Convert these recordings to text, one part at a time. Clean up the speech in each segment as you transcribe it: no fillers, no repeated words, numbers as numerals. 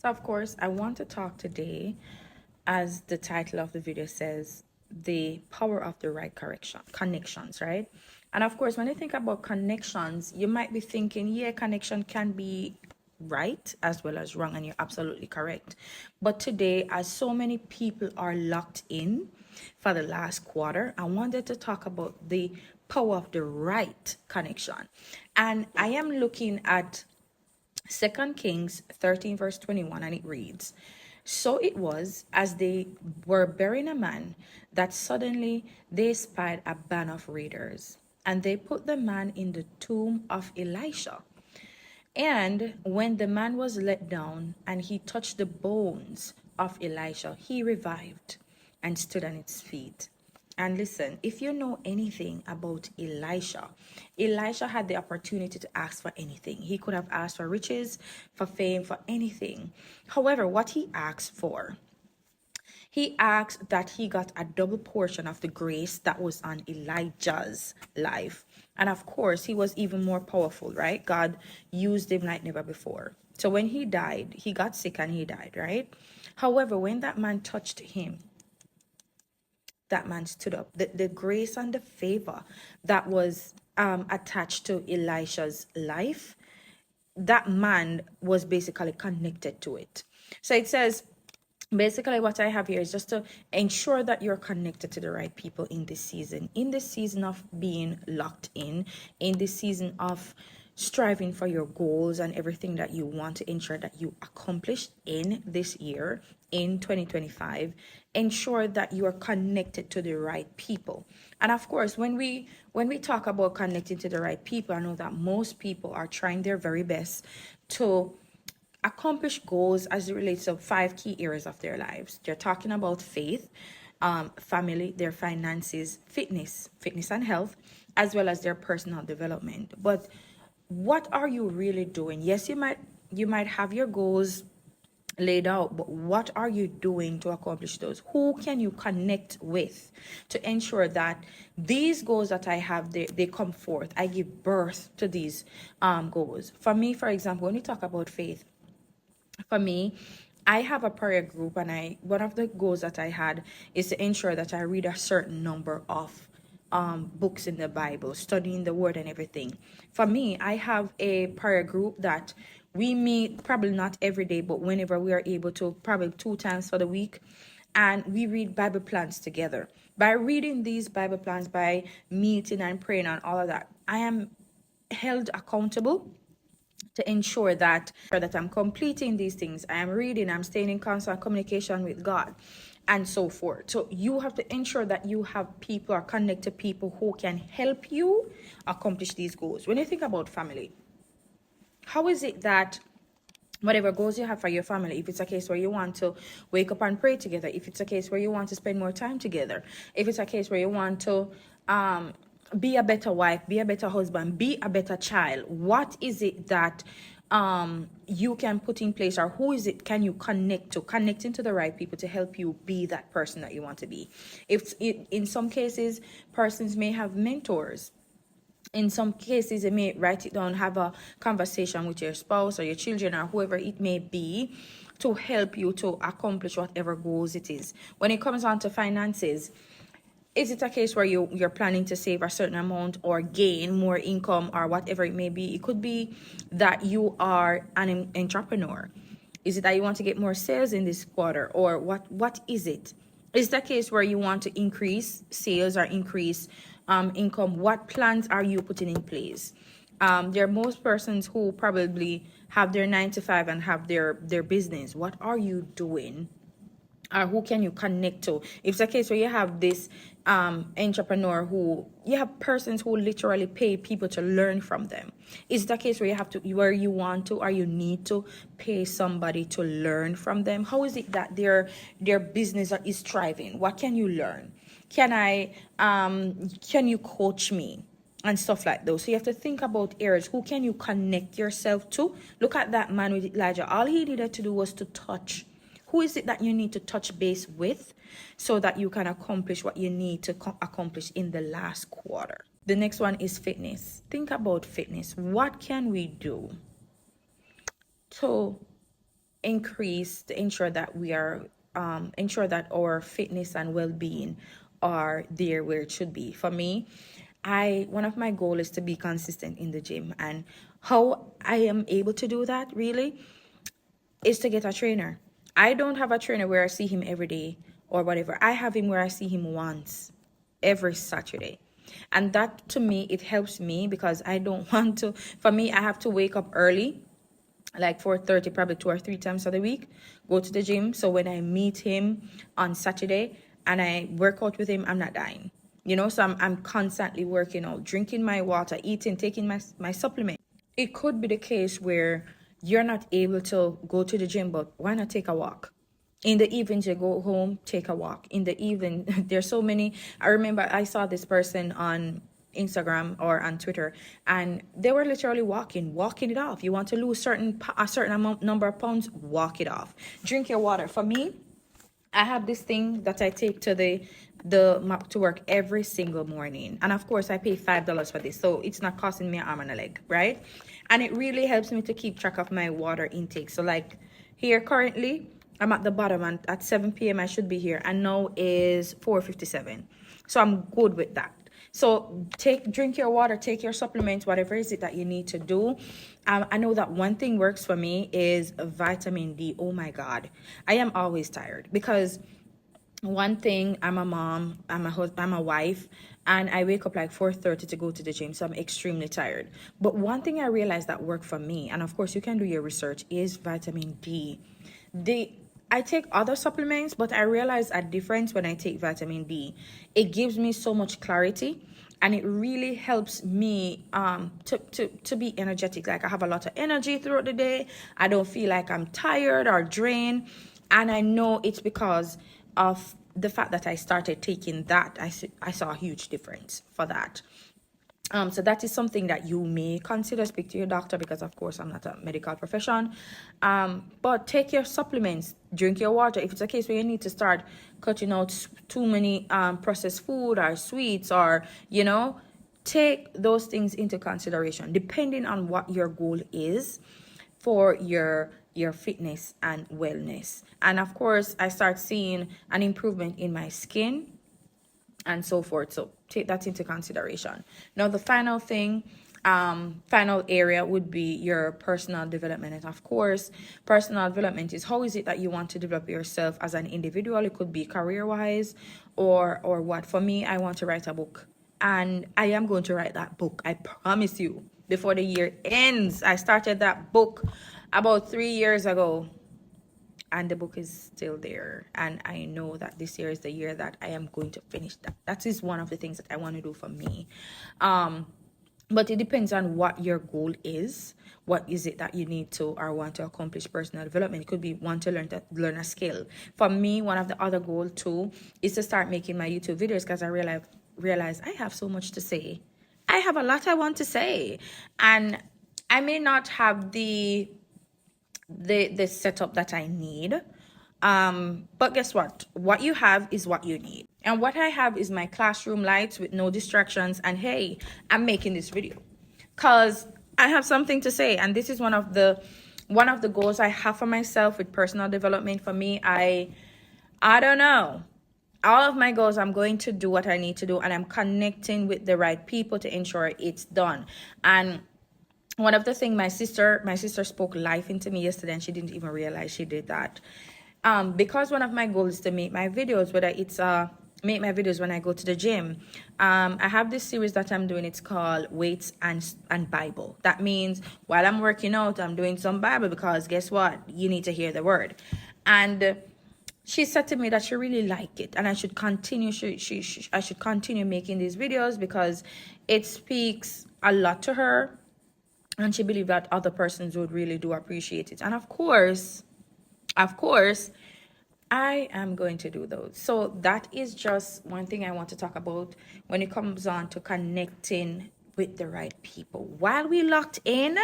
So of course, I want to talk today, as the title of the video says, the power of the right correction connections, right? And of course, when you think about connections, you might be thinking, yeah, connection can be right as well as wrong, and you're absolutely correct. But today, as so many people are locked in for the last quarter, I wanted to talk about the power of the right connection. And I am looking at 2 Kings 13 verse 21, and it reads, "So it was, as they were burying a man, that suddenly they spied a band of raiders, and they put the man in the tomb of Elisha. And when the man was let down and he touched the bones of Elisha, he revived and stood on its feet." And listen, if you know anything about Elisha, Elisha had the opportunity to ask for anything. He could have asked for riches, for fame, for anything. However, what he asked for, he asked that he got a double portion of the grace that was on Elijah's life. And of course, he was even more powerful, right? God used him like never before. So when he died, he got sick and he died, right? However, when that man touched him, that man stood up. The grace and the favor that was attached to Elisha's life, that man was basically connected to it. So it says, basically what I have here is just to ensure that you're connected to the right people in this season of being locked in this season of striving for your goals and everything that you want to ensure that you accomplish in this year, in 2025. Ensure that you are connected to the right people. And of course, when we talk about connecting to the right people, I know that most people are trying their very best to accomplish goals as it relates to 5 key areas of their lives. They're talking about faith, family, their finances, fitness and health, as well as their personal development. But what are you really doing? Yes, you might have your goals laid out, but what are you doing to accomplish those? Who can you connect with to ensure that these goals that I have, they come forth? I give birth to these goals. For me, for example, when we talk about faith, for me, I have a prayer group, and one of the goals that I had is to ensure that I read a certain number of books in the Bible, studying the word and everything. For me, I have a prayer group that we meet probably not every day, but whenever we are able to, probably 2 times for the week, and we read Bible plans together. By reading these Bible plans, by meeting and praying and all of that, I am held accountable to ensure that I'm completing these things. I am reading, I'm staying in constant communication with God, and so forth. So you have to ensure that you have people or connect to people who can help you accomplish these goals. When you think about family, how is it that whatever goals you have for your family, if it's a case where you want to wake up and pray together, if it's a case where you want to spend more time together, if it's a case where you want to be a better wife, be a better husband, be a better child, what is it that you can put in place, or who is it can you connecting to the right people to help you be that person that you want to be? If in some cases, persons may have mentors. In some cases, you may write it down, have a conversation with your spouse or your children or whoever it may be, to help you to accomplish whatever goals it is. When it comes on to finances, is it a case where you're planning to save a certain amount or gain more income or whatever it may be? It could be that you are an entrepreneur. Is it that you want to get more sales in this quarter, or what is it? Is that case where you want to increase sales or increase income? What plans are you putting in place? There are most persons who probably have their 9 to 5 and have their business. What are you doing, or who can you connect to? If it's a case where you have this entrepreneur, who you have persons who literally pay people to learn from them. Is the case where you want to, or you need to pay somebody to learn from them? How is it that their business is thriving? What can you learn? Can you coach me and stuff like those? So you have to think about areas. Who can you connect yourself to? Look at that man with Elijah. All he needed to do was to touch. Who is it that you need to touch base with so that you can accomplish what you need to accomplish in the last quarter? The next one is fitness. Think about fitness. What can we do to increase to ensure that we are ensure that our fitness and well-being are there where it should be. For me, I one of my goals is to be consistent in the gym, and how I am able to do that really is to get a trainer. I don't have a trainer where I see him every day or whatever. I have him where I see him once every Saturday. And that to me, it helps me because I don't want to, for me, I have to wake up early, like 4:30, probably 2 or 3 times of the week, go to the gym. So when I meet him on Saturday and I work out with him, I'm not dying. So I'm constantly working out, drinking my water, eating, taking my supplement. It could be the case where you're not able to go to the gym, but why not take a walk? In the evenings, you go home, take a walk. In the evening, there's so many. I remember I saw this person on Instagram or on Twitter, and they were literally walking it off. You want to lose a certain amount number of pounds, walk it off. Drink your water. For me, I have this thing that I take to the map to work every single morning, and of course I pay $5 for this, so it's not costing me an arm and a leg, right? And it really helps me to keep track of my water intake. So like here currently, I'm at the bottom, and at 7 p.m. I should be here, and now is 4:57, so I'm good with that. So drink your water, take your supplements, whatever is it that you need to do. I know that one thing works for me is vitamin D. Oh my God, I am always tired because one thing, I'm a mom, I'm a husband, I'm a wife, and I wake up like 4:30 to go to the gym, so I'm extremely tired. But one thing I realized that worked for me, and of course you can do your research, is vitamin D. I take other supplements, but I realize a difference when I take vitamin D. It gives me so much clarity, and it really helps me to be energetic. Like I have a lot of energy throughout the day. I don't feel like I'm tired or drained, and I know it's because of the fact that I started taking that. I saw a huge difference for that. So that is something that you may consider. Speak to your doctor, because of course I'm not a medical profession. But take your supplements, drink your water. If it's a case where you need to start cutting out too many processed food or sweets, or take those things into consideration depending on what your goal is for your fitness and wellness. And of course I start seeing an improvement in my skin and so forth. So take that into consideration. Now, the final thing, final area would be your personal development. And of course, personal development is how is it that you want to develop yourself as an individual. It could be career-wise or what. For me, I want to write a book, and I am going to write that book. I promise you, before the year ends. I started that book about 3 years ago, and the book is still there, and I know that this year is the year that I am going to finish that. That is one of the things that I want to do for me. But it depends on what your goal is. What is it that you need to or want to accomplish? Personal development, it could be want to learn a skill. For me, one of the other goals too is to start making my YouTube videos, because I realize I have so much to say. I have a lot I want to say, and I may not have the setup that I need. But guess what you have is what you need, and what I have is my classroom lights with no distractions. And hey, I'm making this video because I have something to say, and this is one of the goals I have for myself with personal development. For me, I don't know, all of my goals, I'm going to do what I need to do, and I'm connecting with the right people to ensure it's done. And one of the things, my sister spoke life into me yesterday, and she didn't even realize she did that. Because one of my goals is to make my videos, whether it's make my videos when I go to the gym. I have this series that I'm doing. It's called Weights and Bible. That means while I'm working out, I'm doing some Bible, because guess what? You need to hear the word. And she said to me that she really liked it, and I should continue. I should continue making these videos because it speaks a lot to her. And she believed that other persons would really do appreciate it. And of course, I am going to do those. So that is just one thing I want to talk about when it comes on to connecting with the right people. While we locked in,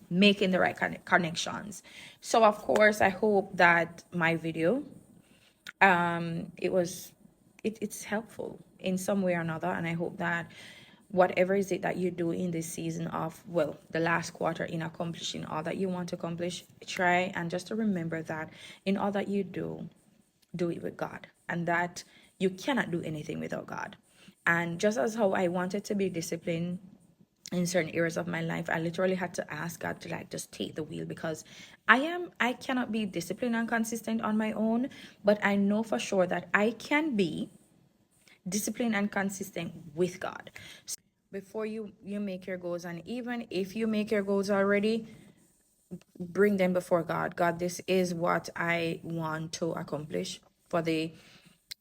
making the right connections. So of course, I hope that my video, it's helpful in some way or another. And I hope that whatever is it that you do in this season of, well, the last quarter, in accomplishing all that you want to accomplish, try and just to remember that in all that you do it with God, and that you cannot do anything without God. And just as how I wanted to be disciplined in certain areas of my life, I literally had to ask God to like just take the wheel, because I cannot be disciplined and consistent on my own, but I know for sure that I can be disciplined and consistent with God. So before you make your goals, and even if you make your goals already, bring them before God. God, this is what I want to accomplish for the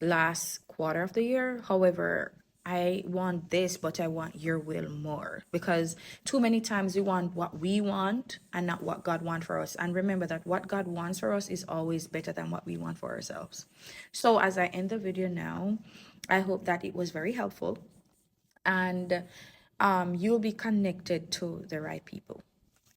last quarter of the year. However, I want this, but I want your will more, because too many times we want what we want and not what God wants for us. And remember that what God wants for us is always better than what we want for ourselves. So as I end the video now, I hope that it was very helpful, and you'll be connected to the right people.